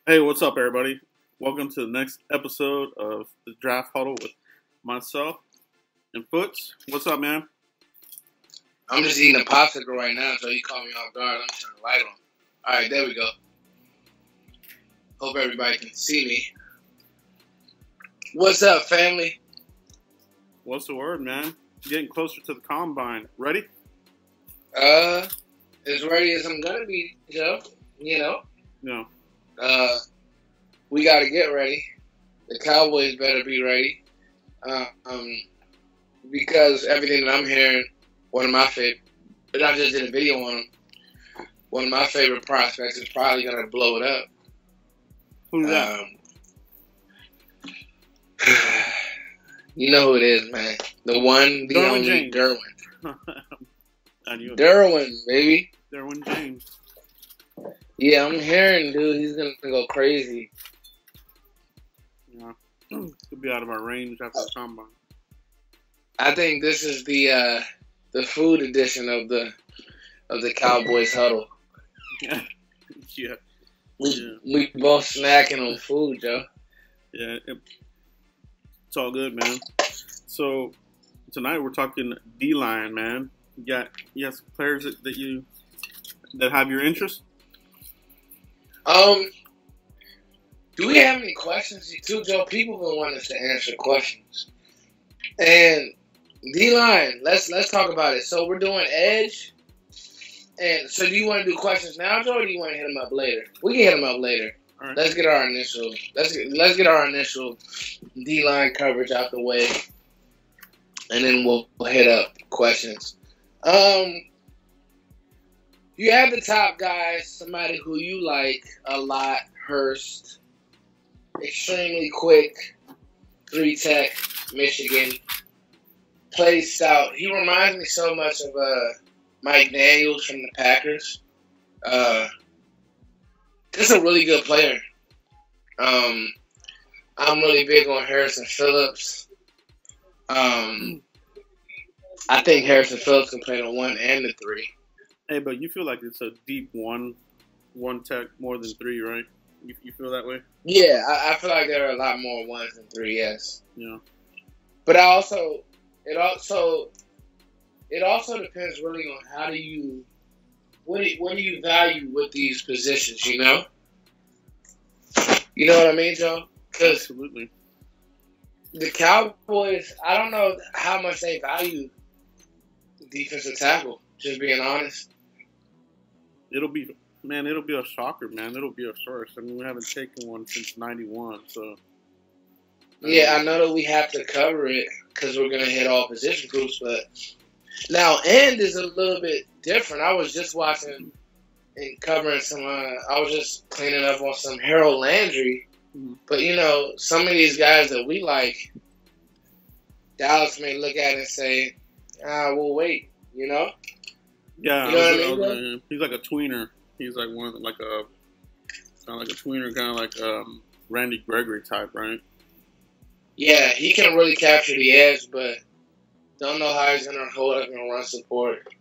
Hey, what's up, everybody? Welcome to the next episode of the Draft Huddle with myself and Foots. What's up, man? I'm just eating a popsicle right now, so you caught me off guard. I'm turning the light on. All right, there we go. Hope everybody can see me. What's up, family? What's the word, man? Getting closer to the combine. Ready? As ready as I'm gonna be, Joe. You know. No. We gotta get ready. The Cowboys better be ready. Because everything that I'm hearing, one of my favorite, but I just did a video on him. One of my favorite prospects is probably gonna blow it up. Who's that? You know who it is, man. The one, the Derwin only James. Derwin. I knew it. Derwin, baby. Derwin James. Yeah, I'm hearing, dude, he's gonna go crazy. Yeah. Could be out of our range after the combine. I think this is the food edition of the Cowboys huddle. Yeah. We both snacking on food, Joe. Yeah. It's all good, man. So tonight we're talking D-line, man. You got some players that have your interest? Do we have any questions too, Joe? People will want us to answer questions. And D-line, let's talk about it. So we're doing edge. And so do you want to do questions now, Joe, or do you want to hit them up later? We can hit them up later. All right. Let's get our initial D-line coverage out the way, and then we'll hit up questions. You have the top guys, somebody who you like a lot, Hurst, extremely quick, 3-tech, Michigan, plays stout. He reminds me so much of Mike Daniels from the Packers. Just a really good player. I'm really big on Harrison Phillips. I think Harrison Phillips can play the 1 and the 3. Hey, but you feel like it's a deep one tech more than 3, right? You feel that way? Yeah, I feel like there are a lot more 1s than 3, yes. Yeah. But it also depends really on what do you value with these positions, you know? You know what I mean, Joe? Because absolutely. The Cowboys, I don't know how much they value defensive tackle, just being honest. It'll be a shocker, man. It'll be a first. I mean, we haven't taken one since 91, so. Yeah, I know that we have to cover it because we're going to hit all position groups, but now end is a little bit different. I was just watching and covering some, I was just cleaning up on some Harold Landry, but, you know, some of these guys that we like, Dallas may look at it and say, we'll wait, you know? Yeah, you know what I mean? He's like a tweener. He's like kind of like a tweener, kind of like Randy Gregory type, right? Yeah, he can really capture the edge, but don't know how he's going to hold up and run support.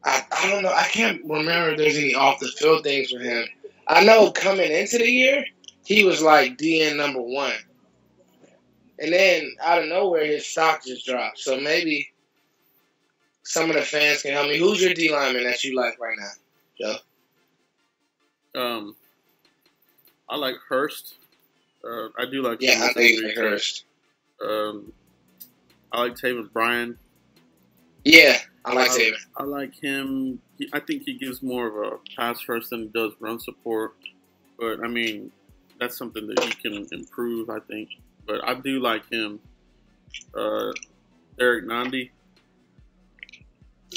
I don't know. I can't remember if there's any off-the-field things with him. I know coming into the year, he was like DN number 1. And then out of nowhere, his stock just dropped. So maybe some of the fans can help me. Who's your D lineman that you like right now, Joe? I like Hurst. I do like. Yeah, I think you like Hurst. I like Taven Bryan. Yeah, I like Taven. I like him. I think he gives more of a pass first than he does run support. But I mean, that's something that he can improve, I think. But I do like him. Eric Nandi.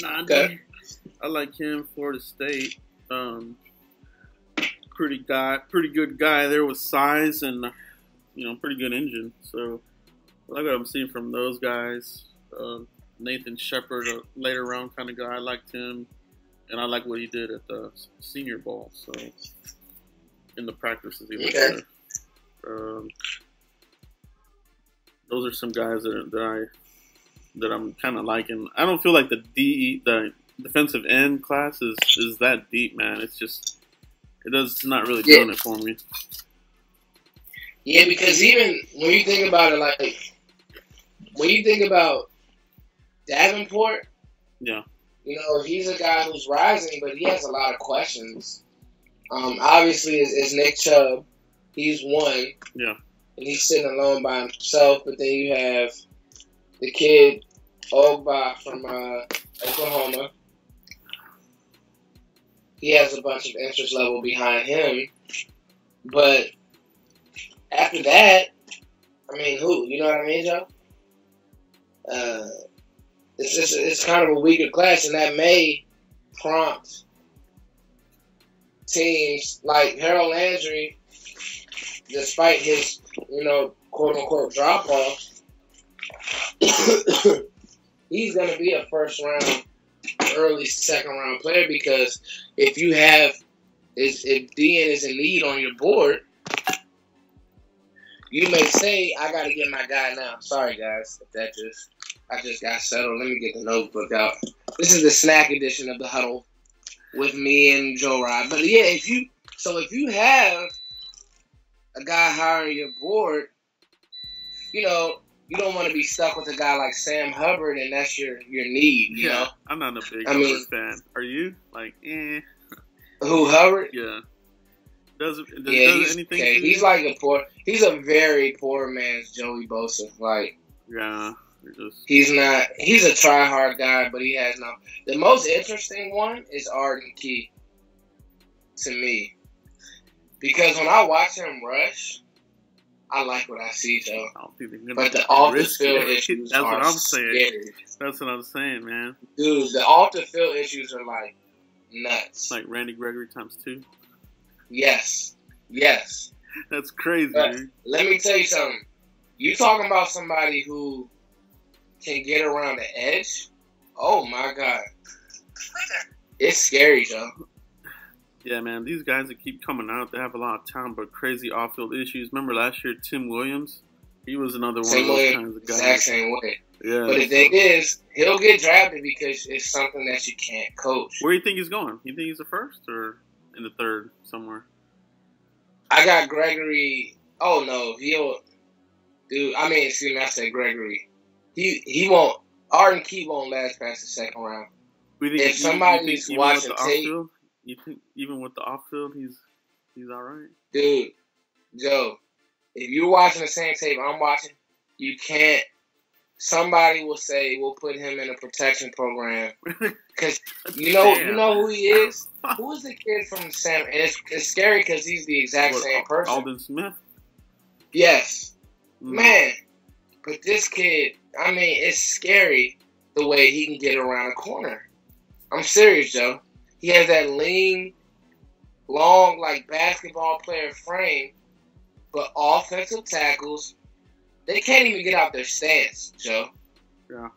Okay. I like him. Florida State. Pretty good guy there with size and pretty good engine. So I like what I'm seeing from those guys. Nathan Shepard, a later round kind of guy. I liked him, and I like what he did at the Senior Bowl. So in the practices he was there. Those are some guys that I'm kind of liking. I don't feel like the defensive end class is that deep, man. It's not really doing it for me. Yeah, because even when you think about it, like when you think about Davenport, Yeah. He's a guy who's rising, but he has a lot of questions. Obviously, is Nick Chubb. He's one. Yeah. And he's sitting alone by himself. But then you have the kid, Ogba from Oklahoma. He has a bunch of interest level behind him. But after that, I mean, who? You know what I mean, Joe? It's kind of a weaker class, and that may prompt teams like Harold Landry, despite his, quote unquote drop off, he's going to be a first round, early second round player because if DN is in need on your board, you may say, I got to get my guy now. Sorry, guys, if I just got settled. Let me get the notebook out. This is the snack edition of the huddle with me and Joe Rod. But yeah, if you have a guy higher on your board, you don't want to be stuck with a guy like Sam Hubbard, and that's your need. You know, I'm not a big Hubbard fan. Are you? Like, Who, Hubbard? Yeah. Does he's anything? Okay. He's a very poor man's Joey Bosa. Like, yeah. He's a try-hard guy, but he has no. The most interesting one is Arden Key, to me. Because when I watch him rush, I like what I see, Joe. But the off-the-field issues That's what I'm scary. saying. That's what I'm saying, man. Dude, the off-the-field issues are, like, nuts. Like Randy Gregory times 2? Yes. That's crazy, but dude. Let me tell you something. You talking about somebody who can get around the edge? Oh my God, it's scary, Joe. Yeah, man, these guys that keep coming out, they have a lot of talent, but crazy off-field issues. Remember last year, Tim Williams? He was another one of those kinds of guys. Exact same way. Yeah. But the thing is, he'll get drafted because it's something that you can't coach. Where do you think he's going? You think he's the first or in the third somewhere? I got Gregory. Oh no, dude. I said Gregory. He won't. Arden Key won't last past the second round. If somebody's watching tape, you think even with the off-field, he's all right? Dude, Joe, if you're watching the same tape I'm watching, you can't. Somebody will say we'll put him in a protection program because you know who he is. Who is the kid from Sam? And it's scary because he's the exact same person. Aldon Smith. Yes, man. But this kid, it's scary the way he can get around a corner. I'm serious, Joe. He has that lean, long, like basketball player frame, but offensive tackles, they can't even get out their stance, Joe. Yeah.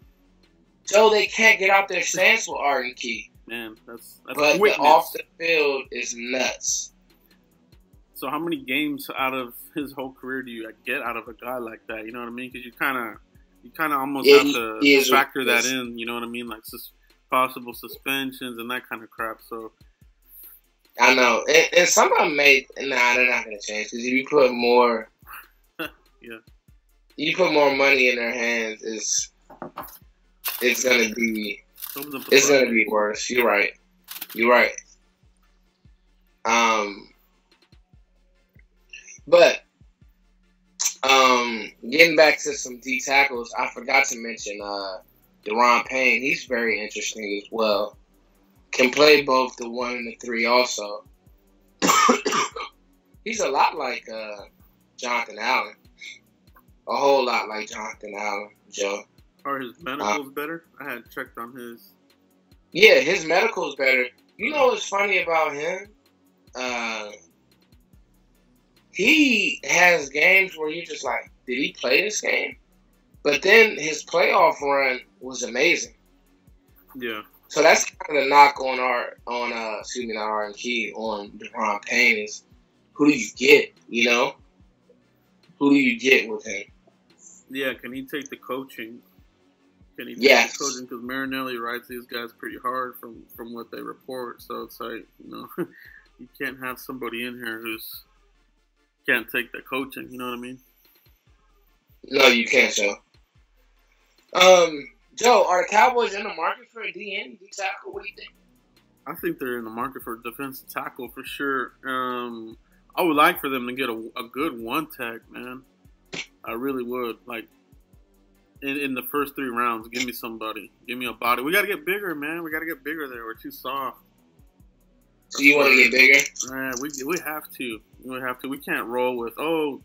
Joe, they can't get out their stance with Arden Key. Man, that's but quickness. The off the field is nuts. So how many games out of his whole career do you get out of a guy like that? You know what I mean? Because you kind of almost have to factor that in. You know what I mean? Like possible suspensions and that kind of crap. So I know, and some of them they're not going to change because if you put more, you put more money in their hands, it's going to be worse. You're right. But getting back to some D tackles, I forgot to mention Deron Payne. He's very interesting as well. Can play both the 1 and the 3 also. He's a lot like Jonathan Allen. A whole lot like Jonathan Allen, Joe. Are his medicals better? I had checked on his. Yeah, his medical's better. You know what's funny about him? He has games where you're just like, did he play this game? But then his playoff run was amazing. Yeah. So that's kind of the knock on Arden Key, on Deron Payne is who do you get, Who do you get with him? Yeah, can he take the coaching? Yes. The coaching? Because Marinelli writes these guys pretty hard from what they report. So it's like, you can't have somebody in here who's can't take the coaching. You know what I mean? No, you can't, Joe. Joe, are the Cowboys in the market for a D tackle? What do you think? I think they're in the market for a defensive tackle for sure. I would like for them to get a good one tech, man. I really would. Like, in the first 3 rounds, give me somebody. Give me a body. We got to get bigger, man. We got to get bigger there. We're too soft. So you want to get bigger? We have to. We have to. We can't roll with,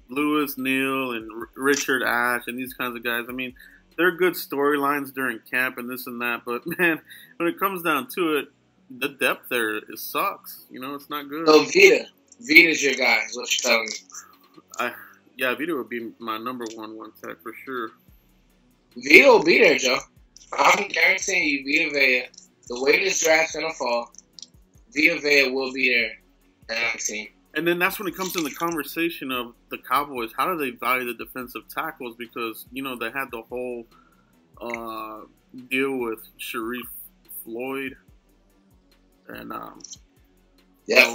Lewis, Neal, and Richard Ash and these kinds of guys. I mean, they're good storylines during camp and this and that. But, man, when it comes down to it, the depth there, it sucks. You know, it's not good. So, Vita's your guy, is what you're telling me. Yeah, Vita would be my number one tech for sure. Vita will be there, Joe. I'm guaranteeing you, Vita Vea, the way this draft's going to fall, Vita Vea will be there at 19. And then that's when it comes in the conversation of the Cowboys. How do they value the defensive tackles? Because, you know, they had the whole deal with Sharif Floyd. And,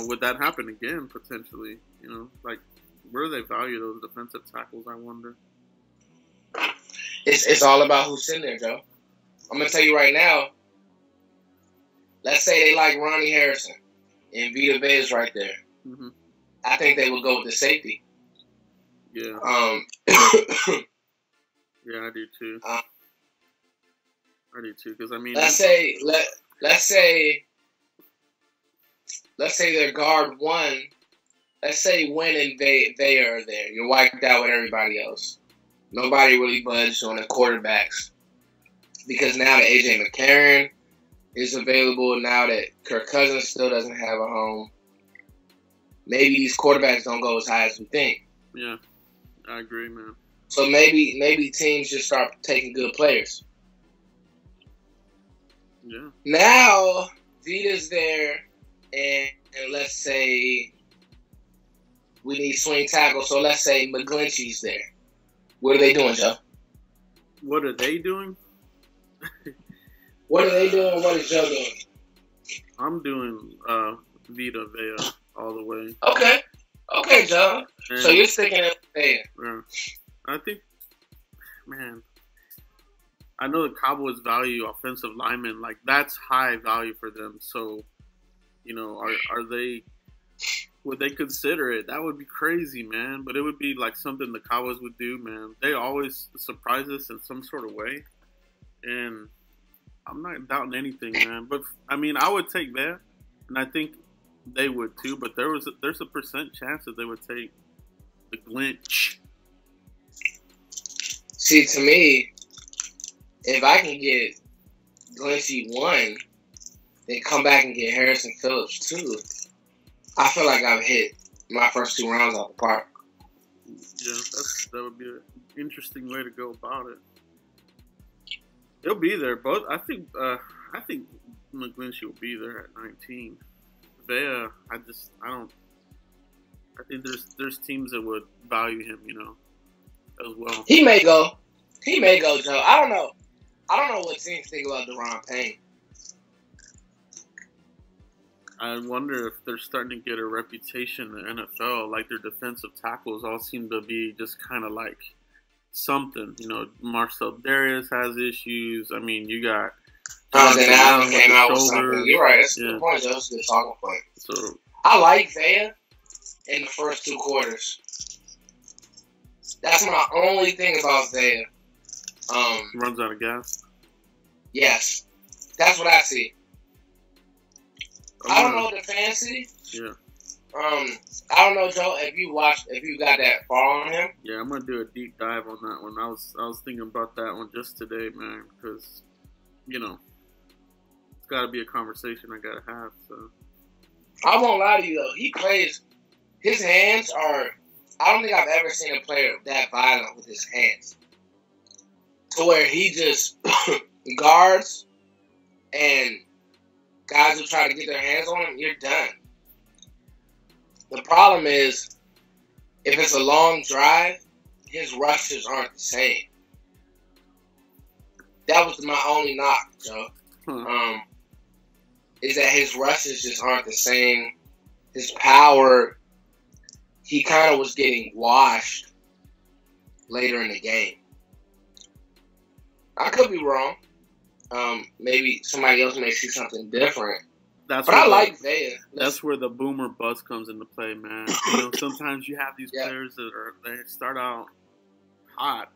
would that happen again, potentially? You know, like, where do they value those defensive tackles, I wonder? It's all about who's in there, Joe. I'm going to tell you right now, let's say they like Ronnie Harrison and Vita Vea's right there. Mm-hmm. I think they would go with the safety. Yeah. Yeah, I do too. I do too, because I mean, let's say their guard one. Let's say Wynn and Vea are there. You're wiped out with everybody else. Nobody really budged on the quarterbacks because now that AJ McCarron is available, now that Kirk Cousins still doesn't have a home, maybe these quarterbacks don't go as high as we think. Yeah, I agree, man. So maybe teams just start taking good players. Yeah. Now Vita's there, and let's say we need swing tackle. So let's say McGlinchey's there. What are they doing, Joe? What are they doing? What are they doing? What is Joe doing? I'm doing Vita Vea all the way. Okay, Joe. And so you're sticking at Vea. Yeah. I think, man, I know the Cowboys value offensive linemen. Like, that's high value for them. So, you know, are they... Would they consider it? That would be crazy, man. But it would be like something the Cowboys would do, man. They always surprise us in some sort of way. And I'm not doubting anything, man. But, I mean, I would take that. And I think they would too. But there's a percent chance that they would take the Glinch. See, to me, if I can get Glinchy 1, then come back and get Harrison Phillips 2, I feel like I've hit my first 2 rounds out the park. Yeah, that would be an interesting way to go about it. He'll be there, but I think McGlinchey will be there at 19. Vea, I think there's teams that would value him, you know, as well. He may go, Joe. I don't know what teams think about Deron Payne. I wonder if they're starting to get a reputation in the NFL. Like, their defensive tackles all seem to be just kind of like something. You know, Marcel Darius has issues. I mean, you got Jonathan Allen came out with something. You're right. That's a good point. That's a good talking point. So I like Vea in the first 2 quarters. That's my only thing about Vea. Runs out of gas. Yes, that's what I see. I don't know the fantasy. Yeah. I don't know, Joe, if you got that far on him. Yeah, I'm gonna do a deep dive on that one. I was thinking about that one just today, man, because, you know, it's got to be a conversation I gotta have. So I won't lie to you though. He plays. His hands are. I don't think I've ever seen a player that violent with his hands, to where he just guards and guys who try to get their hands on him, you're done. The problem is, if it's a long drive, his rushes aren't the same. That was my only knock, Joe. Is that his rushes just aren't the same. His power he kind of was getting washed later in the game. I could be wrong. Maybe somebody else may see something different. But I like Vea. That's where the boomer bust comes into play, man. Sometimes you have these players they start out hot,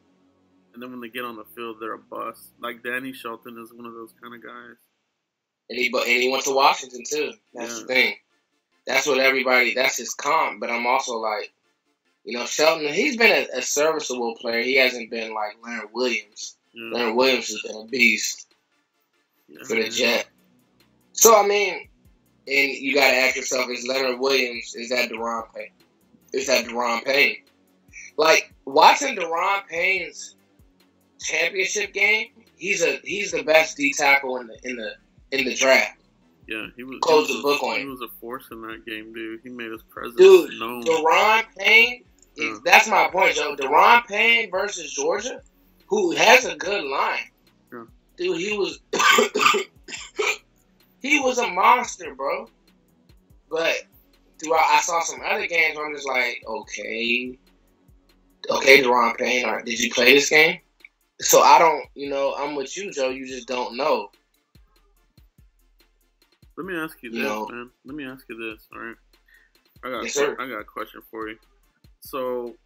and then when they get on the field, they're a bust. Like Danny Shelton is one of those kind of guys. And he went to Washington too. That's the thing. That's what everybody. That's his comp. But I'm also like, Shelton. He's been a serviceable player. He hasn't been like Leonard Williams. Yeah. Leonard Williams has been a beast for the Jet. So, I mean, and you got to ask yourself, is Leonard Williams, is that Deron Payne? Is that Deron Payne? Like, watching Deron Payne's championship game, he's the best D tackle in the draft. Yeah, he was. Close the book on him. He was a force in that game, dude. He made his presence known. Deron Payne, that's my point, Joe. Deron Payne versus Georgia, who has a good line. Yeah. Dude, he was... He was a monster, bro. But I saw some other games where I'm just like, okay, Deron Payne, did you play this game? So I don't, I'm with you, Joe. You just don't know. Let me ask you this, man. Let me ask you this, all right? I got a question for you. So,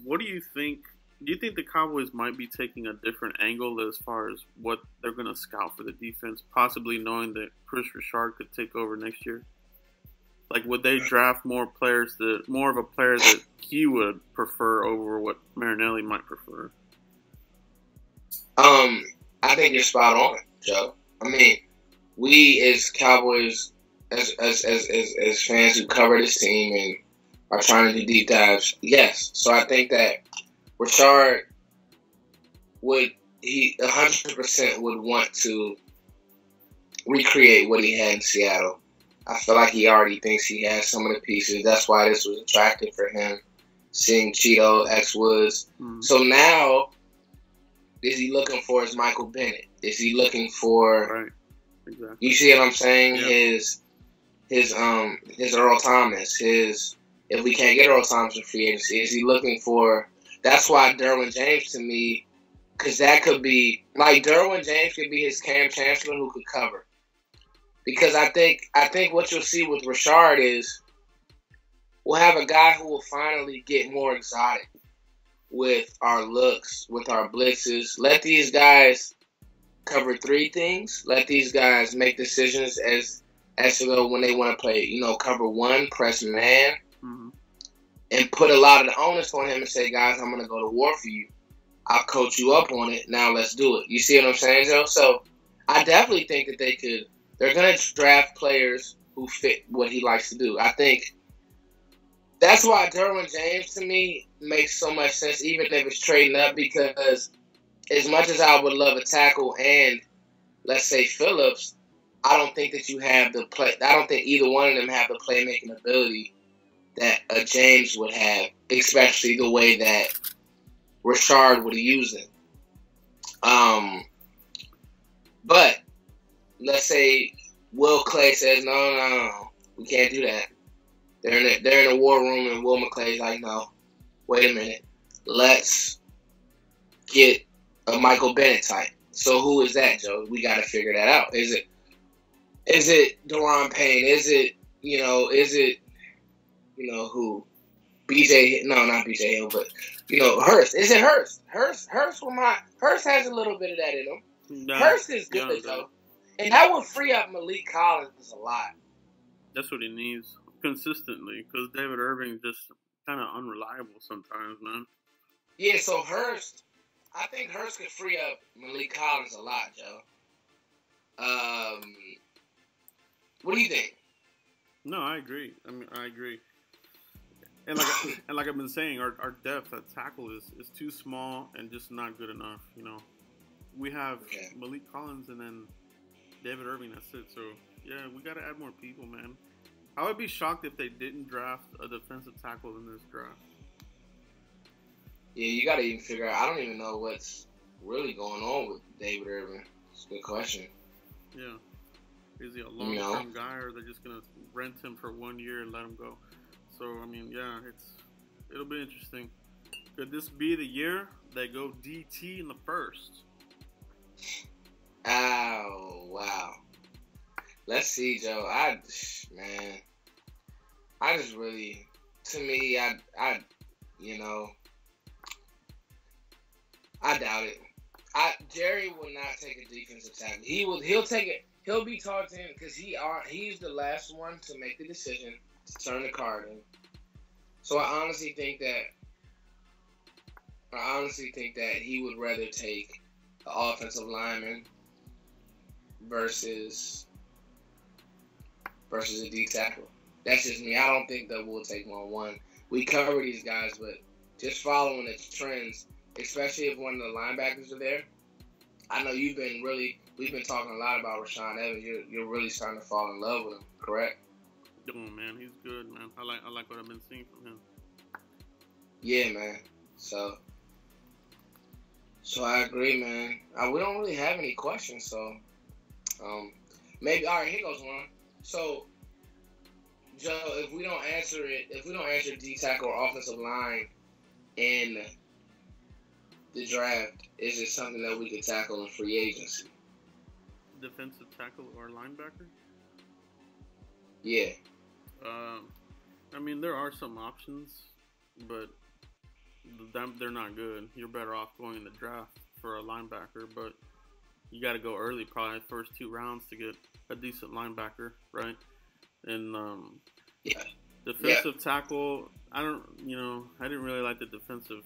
what do you think? Do you think the Cowboys might be taking a different angle as far as what they're going to scout for the defense, possibly knowing that Chris Richard could take over next year? Like, would they draft more of a player that he would prefer over what Marinelli might prefer? I think you're spot on, Joe. I mean, we as Cowboys, as fans who cover this team and are trying to do deep dives, yes. So I think that Richard would 100% would want to recreate what he had in Seattle. I feel like he already thinks he has some of the pieces. That's why this was attractive for him, seeing Cheeto, X Woods. Mm-hmm. So now, is he looking for his Michael Bennett? Is he looking for? Right. Exactly. You see what I'm saying? Yeah. His Earl Thomas. If we can't get Earl Thomas in free agency, is he looking for? That's why Derwin James to me, because that could be like Derwin James could be his Cam Chancellor who could cover. Because I think what you'll see with Richard is we'll have a guy who will finally get more exotic with our looks, with our blitzes. Let these guys cover three things. Let these guys make decisions as to go when they want to play. Cover one, press man. Mm-hmm. And put a lot of the onus on him and say, guys, I'm going to go to war for you. I'll coach you up on it. Now let's do it. You see what I'm saying, Joe? So I definitely think that they're going to draft players who fit what he likes to do. I think that's why Derwin James, to me, makes so much sense, even if it's trading up, because as much as I would love a tackle and, let's say, Phillips, I don't think that you have the play. I don't think either one of them have the playmaking ability that a James would have, especially the way that Richard would use it. But let's say Will Clay says, no, we can't do that. They're in a war room, and Will McClay's like, no, wait a minute, let's get a Michael Bennett type. So who is that, Joe? We got to figure that out. Is it Deron Payne? Is it who? BJ, no, not BJ Hill, but, Hurst. Is it Hurst? Hurst has a little bit of that in him. No, Hurst is good, though. And that would free up Malik Collins a lot. That's what he needs consistently, because David Irving just kind of unreliable sometimes, man. Yeah, so I think Hurst could free up Malik Collins a lot, Joe. What do you think? No, I agree. I agree. And like I've been saying, our depth at tackle is too small and just not good enough. We have Malik Collins and then David Irving. That's it. So yeah, we got to add more people, man. I would be shocked if they didn't draft a defensive tackle in this draft. Yeah, you got to even figure out. I don't even know what's really going on with David Irving. It's a good question. Yeah. Is he a long-term guy, or are they just going to rent him for 1 year and let him go? So I mean, yeah, it'll be interesting. Could this be the year they go DT in the first? Oh wow. Let's see, Joe. I just really, to me, I doubt it. Jerry will not take a defensive tackle. He'll take it. He'll be talked in because he's the last one to make the decision to turn the card in. So I honestly think that he would rather take an offensive lineman versus a D tackle. That's just me. I don't think that we'll take 1-1. We cover these guys, but just following the trends, especially if one of the linebackers are there. I know we've been talking a lot about Rashaan Evans. You're really starting to fall in love with him, correct? Oh man, he's good, man. I like what I've been seeing from him. Yeah, man. So I agree, man. We don't really have any questions, so maybe all right. Here goes one. So, Joe, if we don't answer D tackle or offensive line in the draft, is it something that we could tackle in free agency? Defensive tackle or linebacker? Yeah. I mean, there are some options, but they're not good. You're better off going in the draft for a linebacker, but you got to go early, probably the first 2 rounds to get a decent linebacker, right? And defensive tackle, I didn't really like the defensive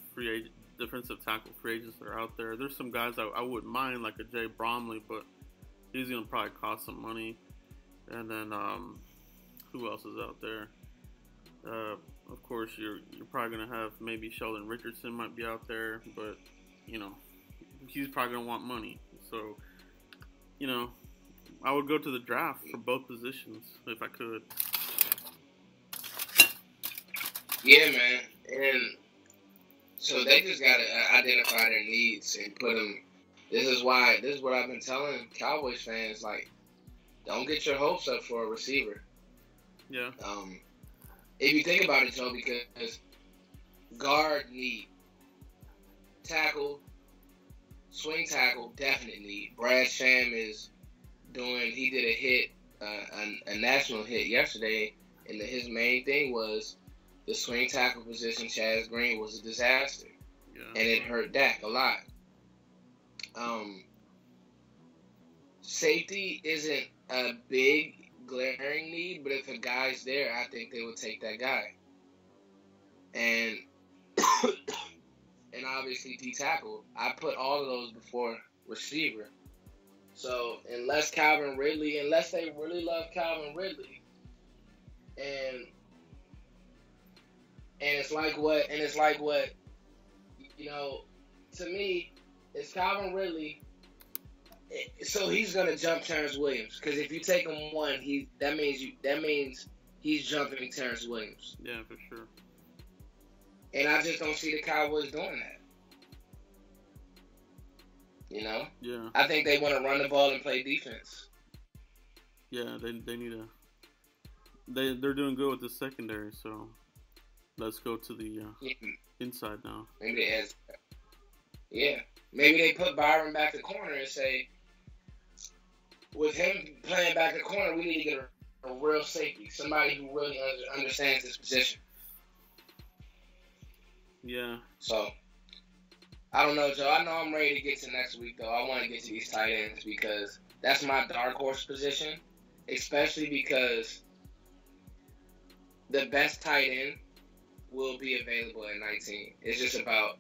tackle free agents that are out there. There's some guys I wouldn't mind, like a Jay Bromley, but he's gonna probably cost some money. And then who else is out there? Of course, you're probably gonna have maybe Sheldon Richardson might be out there, but he's probably gonna want money. So I would go to the draft for both positions if I could. Yeah, man. And so they just got to identify their needs and put them. This is what I've been telling Cowboys fans, like, don't get your hopes up for a receiver. Yeah. If you think about it, Joe, because guard need, tackle, swing tackle, definite need. Brad Sham he did a hit, a national hit yesterday, and his main thing was the swing tackle position. Chaz Green was a disaster, and it hurt Dak a lot. Safety isn't a big glaring need, but if a guy's there, I think they would take that guy. And obviously D tackle, I put all of those before receiver. So unless they really love Calvin Ridley, and it's like what to me, it's Calvin Ridley. So he's gonna jump Terrence Williams, because if you take him one, that means he's jumping Terrence Williams. Yeah, for sure. And I just don't see the Cowboys doing that. Yeah. I think they want to run the ball and play defense. Yeah, they need they're doing good with the secondary, so let's go to the inside now. Maybe they put Byron back the corner and say, with him playing back the corner, we need to get a real safety, somebody who really understands this position. Yeah. So, I don't know, Joe. I know I'm ready to get to next week, though. I want to get to these tight ends because that's my dark horse position, especially because the best tight end will be available at 19. It's just about,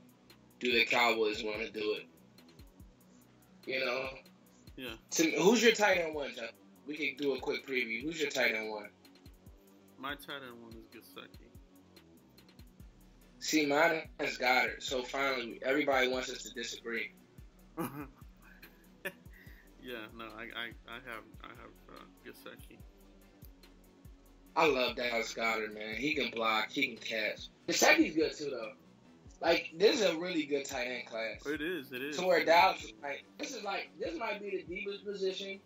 do the Cowboys want to do it? Yeah. Who's your tight end one, Joe? We can do a quick preview. Who's your tight end one? My tight end one is Gesicki. See, mine is Goddard. So finally, everybody wants us to disagree. Yeah, no, I have Gesicki. I love Dallas Goddard, man. He can block, he can catch. Gesicki's good too, though. Like, this is a really good tight end class. It is. So where Dallas, this might be the deepest position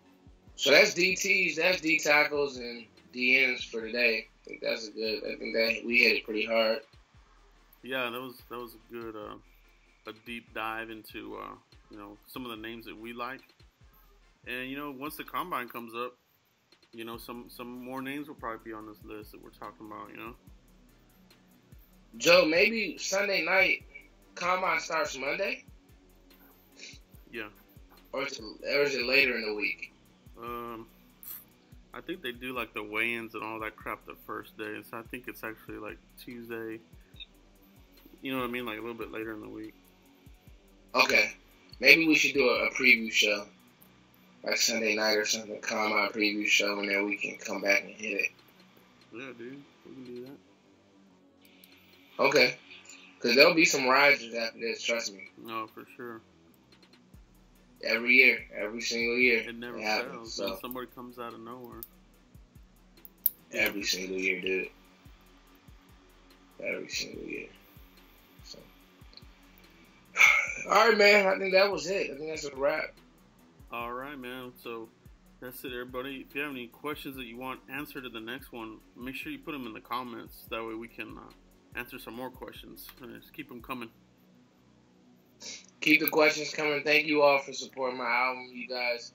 So that's DTs, that's D tackles and DNs for today. I think that's a good. I think that we hit it pretty hard. Yeah, that was a good a deep dive into you know, some of the names that we like, and you know, once the combine comes up, you know, some more names will probably be on this list that we're talking about. You know, Joe, maybe Sunday night combine starts Monday. Yeah. Or is it later in the week? I think they do like the weigh-ins and all that crap the first day, so I think it's actually like Tuesday. You know what I mean? Like a little bit later in the week. Okay. Maybe we should do a preview show. Like Sunday night or something, combine preview show, and then we can come back and hit it. Yeah, dude. We can do that. Okay. Because there'll be some risers after this, trust me. No, for sure. Every year. Every single year. It never happens. fails. So. Somebody comes out of nowhere. Every single year, dude. Every single year. So. All right, man. I think that was it. I think that's a wrap. All right, man. So that's it, everybody. If you have any questions that you want answered to the next one, make sure you put them in the comments. That way we can answer some more questions. Just keep them coming. Keep the questions coming. Thank you all for supporting my album. You guys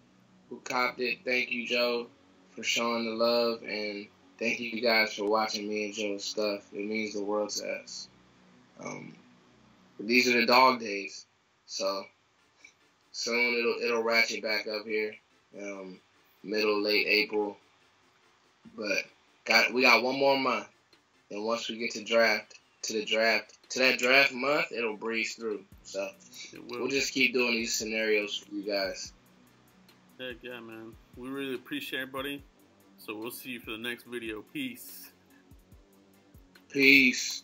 who copped it, thank you, Joe, for showing the love. And thank you guys for watching me and Joe's stuff. It means the world to us. These are the dog days. So soon it'll ratchet back up here. Middle, late April. But we got one more month. And once we get to that draft month, it'll breeze through. So we'll just keep doing these scenarios for you guys. Heck yeah, man. We really appreciate everybody. So we'll see you for the next video. Peace. Peace.